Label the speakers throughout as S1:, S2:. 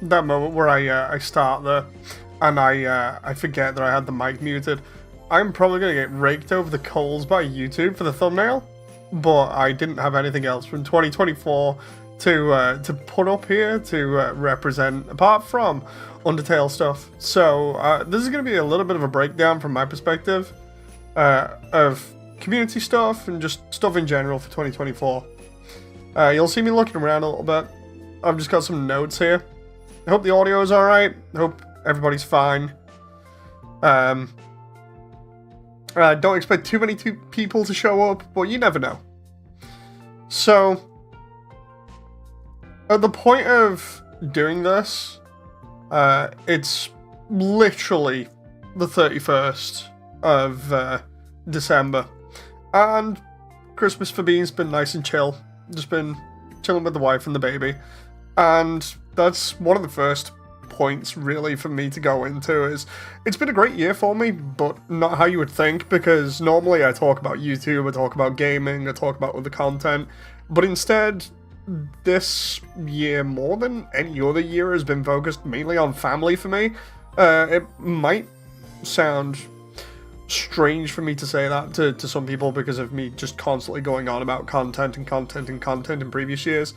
S1: that moment where I start there and I forget that I had the mic muted. I'm probably gonna get raked over the coals by YouTube for the thumbnail, but I didn't have anything else from 2024 to put up here to represent apart from Undertale stuff. So this is gonna be a little bit of a breakdown from my perspective of community stuff and just stuff in general for 2024. You'll see me looking around a little bit. I've just got some notes here. I hope the audio is alright. I hope everybody's fine. Don't expect too many people to show up, but you never know. So, at the point of doing this, it's literally the 31st of December. And Christmas for me has been nice and chill. Just been chilling with the wife and the baby. And that's one of the first points really for me to go into is it's been a great year for me, but not how you would think, because normally I talk about YouTube, I talk about gaming, I talk about other content, but instead this year more than any other year has been focused mainly on family for me. It might sound strange for me to say that to some people because of me just constantly going on about content in previous years.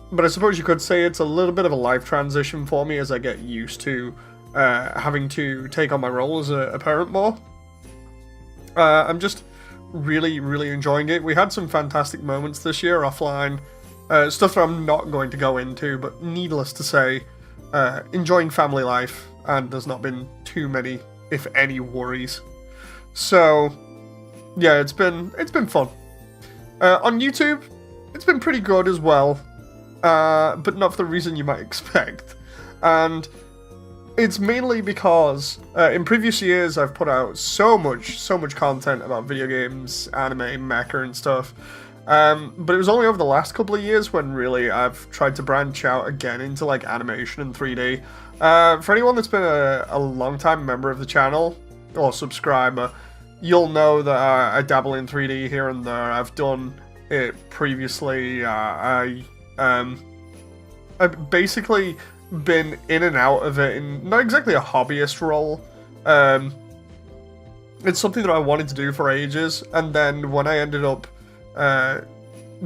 S1: But I suppose you could say it's a little bit of a life transition for me as I get used to having to take on my role as a parent more. I'm just really, really enjoying it. We had some fantastic moments this year offline, stuff that I'm not going to go into, but needless to say, enjoying family life, and there's not been too many, if any, worries. So, yeah, it's been fun. On YouTube, it's been pretty good as well. But not for the reason you might expect. And it's mainly because in previous years I've put out so much content about video games, anime, mecha and stuff. But it was only over the last couple of years when really I've tried to branch out again into like animation and 3D. For anyone that's been a long-time member of the channel or subscriber, you'll know that I dabble in 3D here and there. I've done it previously. I've basically been in and out of it in not exactly a hobbyist role. It's something that I wanted to do for ages, and then when I ended up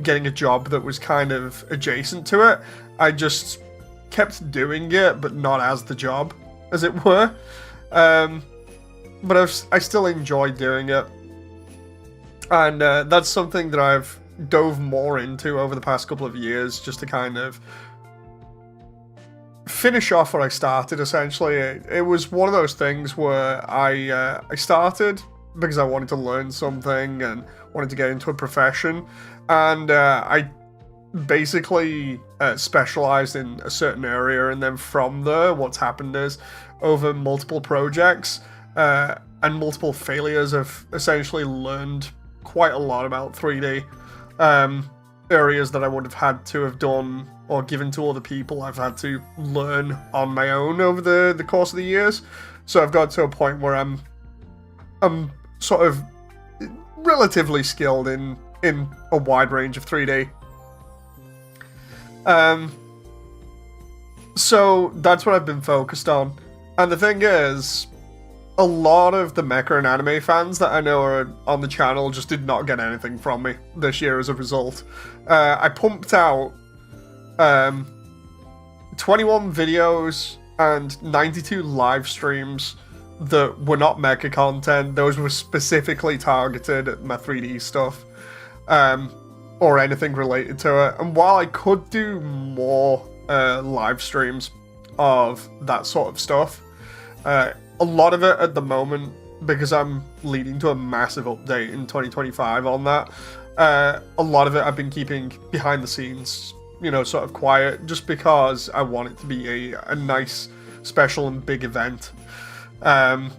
S1: getting a job that was kind of adjacent to it, I just kept doing it, but not as the job, as it were. But I still enjoy doing it, and that's something that I've dove more into over the past couple of years, just to kind of finish off where I started. Essentially, it was one of those things where I started because I wanted to learn something and wanted to get into a profession, and I basically specialized in a certain area, and then from there what's happened is over multiple projects and multiple failures I've essentially learned quite a lot about 3D. Areas that I would have had to have done or given to other people, I've had to learn on my own over the course of the years. So I've got to a point where I'm sort of relatively skilled in a wide range of 3D. So that's what I've been focused on. And the thing is, a lot of the mecha and anime fans that I know are on the channel just did not get anything from me this year as a result. I pumped out 21 videos and 92 live streams that were not mecha content. Those were specifically targeted at my 3D stuff, or anything related to it. And while I could do more live streams of that sort of stuff, a lot of it at the moment, because I'm leading to a massive update in 2025 on that, a lot of it I've been keeping behind the scenes, you know, sort of quiet, just because I want it to be a nice, special and big event. But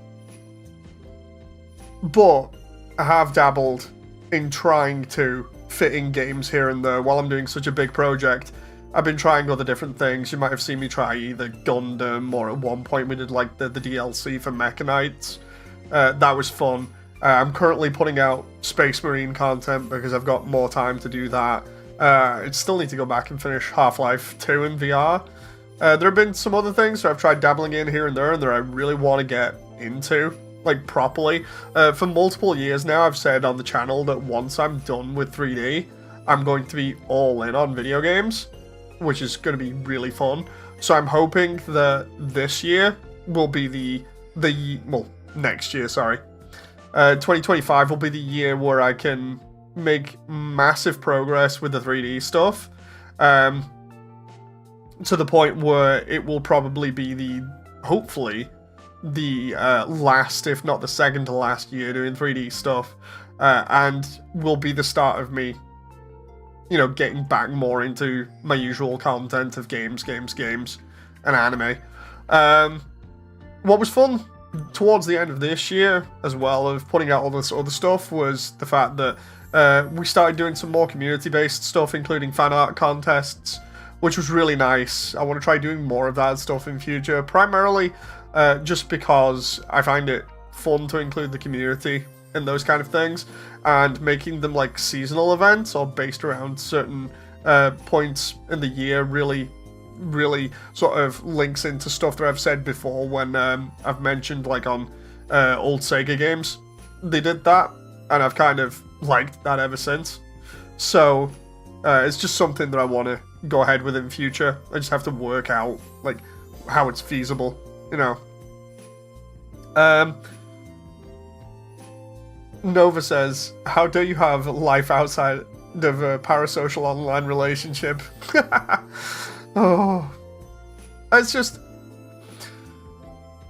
S1: I have dabbled in trying to fit in games here and there while I'm doing such a big project. I've been trying other different things. You might have seen me try either Gundam, or at one point we did like the DLC for Mecha Knights. That was fun. I'm currently putting out Space Marine content because I've got more time to do that. I still need to go back and finish Half-Life 2 in VR. There have been some other things that I've tried dabbling in here and there that I really want to get into, like, properly. For multiple years now, I've said on the channel that once I'm done with 3D, I'm going to be all in on video games, which is going to be really fun. So I'm hoping that this year will be well, next year, sorry. 2025 will be the year where I can make massive progress with the 3D stuff. To the point where it will probably be hopefully, the last, if not the second to last year doing 3D stuff. And will be the start of me, you know, getting back more into my usual content of games, and anime. What was fun towards the end of this year, as well, of putting out all this other stuff, was the fact that we started doing some more community-based stuff, including fan art contests, which was really nice. I want to try doing more of that stuff in future, primarily just because I find it fun to include the community in those kind of things, and making them like seasonal events or based around certain points in the year really sort of links into stuff that I've said before when I've mentioned, like, on old Sega games. They did that, and I've kind of liked that ever since. So it's just something that I want to go ahead with in future. I just have to work out, like, how it's feasible, you know. Nova says, how do you have life outside of a parasocial online relationship? Oh, it's just,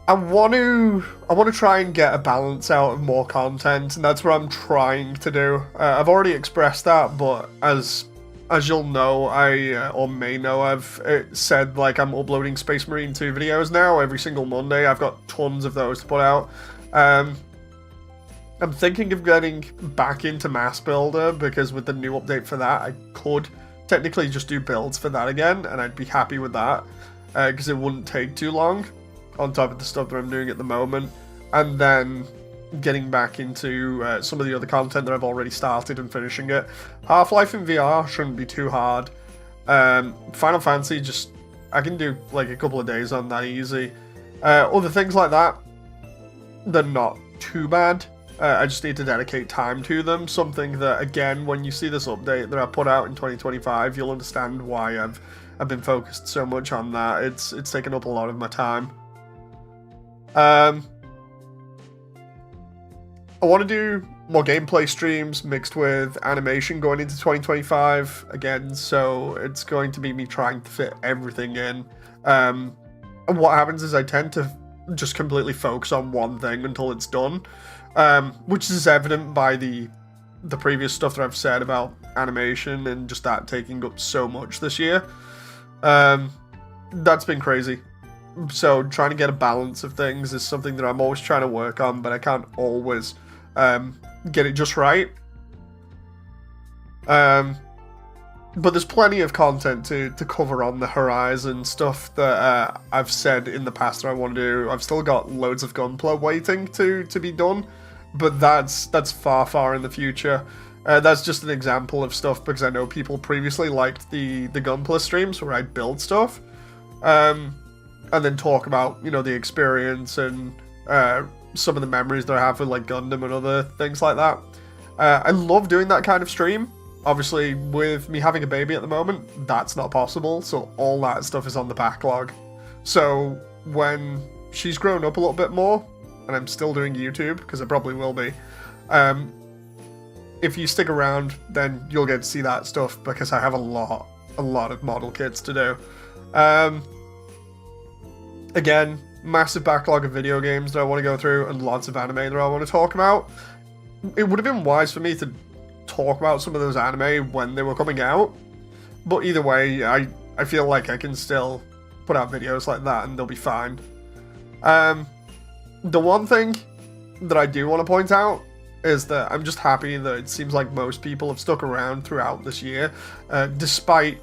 S1: I want to try and get a balance out of more content, and that's what I'm trying to do. I've already expressed that, but as you'll know, or may know, I've said, like, I'm uploading Space Marine 2 videos now every single Monday. I've got tons of those to put out. I'm thinking of getting back into Mass Builder, because with the new update for that, I could technically just do builds for that again, and I'd be happy with that, because it wouldn't take too long, on top of the stuff that I'm doing at the moment. And then getting back into some of the other content that I've already started and finishing it. Half-Life in VR shouldn't be too hard. Final Fantasy, just, I can do like a couple of days on that easy. Other things like that, they're not too bad. I just need to dedicate time to them. Something that, again, when you see this update that I put out in 2025, you'll understand why I've been focused so much on that. It's taken up a lot of my time. I want to do more gameplay streams mixed with animation going into 2025 again, so it's going to be me trying to fit everything in. And what happens is I tend to just completely focus on one thing until it's done. Which is evident by the previous stuff that I've said about animation and just that taking up so much this year. That's been crazy. So trying to get a balance of things is something that I'm always trying to work on, but I can't always get it just right. But there's plenty of content to cover on the horizon, stuff that I've said in the past that I want to do. I've still got loads of Gunpla waiting to be done, but that's far in the future. That's just an example of stuff, because I know people previously liked the Gunpla streams where I build stuff, and then talk about, you know, the experience and some of the memories that I have with, like, Gundam and other things like that. I love doing that kind of stream. Obviously, with me having a baby at the moment, that's not possible, so all that stuff is on the backlog. So when she's grown up a little bit more, and I'm still doing YouTube, because I probably will be, if you stick around, then you'll get to see that stuff, because I have a lot of model kits to do. Again, massive backlog of video games that I want to go through, and lots of anime that I want to talk about. It would have been wise for me to talk about some of those anime when they were coming out, but either way, I feel like I can still put out videos like that and they'll be fine. The one thing that I do want to point out is that I'm just happy that it seems like most people have stuck around throughout this year, despite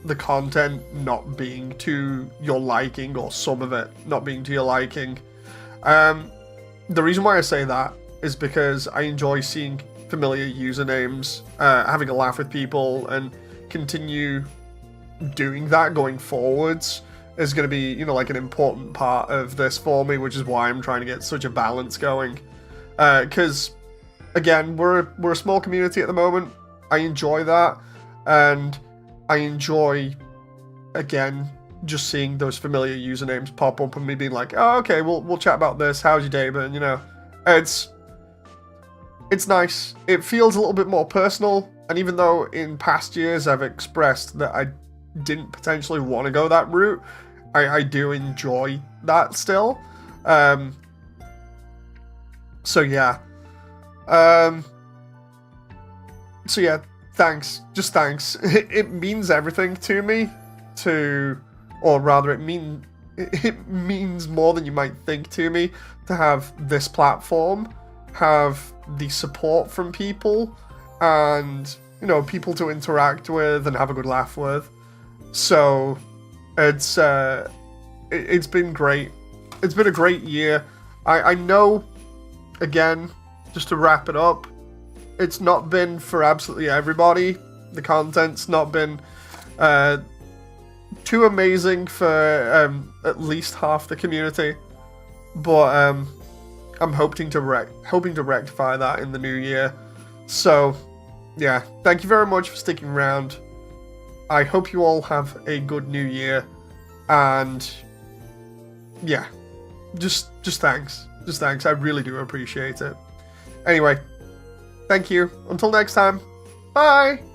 S1: the content not being to your liking, or some of it not being to your liking. The reason why I say that is because I enjoy seeing familiar usernames, having a laugh with people, and continue doing that going forwards. is going to be, you know, like an important part of this for me, which is why I'm trying to get such a balance going. Because, again, we're a small community at the moment. I enjoy that, and I enjoy, again, just seeing those familiar usernames pop up and me being like, oh, okay, we'll chat about this. How's your day been? You know, it's nice. It feels a little bit more personal, and even though in past years I've expressed that I didn't potentially want to go that route, I do enjoy that still. So yeah. So yeah, thanks. Just thanks. It means everything to me or rather it means more than you might think to me to have this platform, have the support from people, and, you know, people to interact with and have a good laugh with. So it's been great. It's been a great year. I know, again, just to wrap it up, it's not been for absolutely everybody. The content's not been too amazing for at least half the community, but I'm hoping to rectify that in the new year. So yeah, thank you very much for sticking around. I hope you all have a good new year, and yeah, just thanks. Just thanks. I really do appreciate it. Anyway, thank you. Until next time. Bye!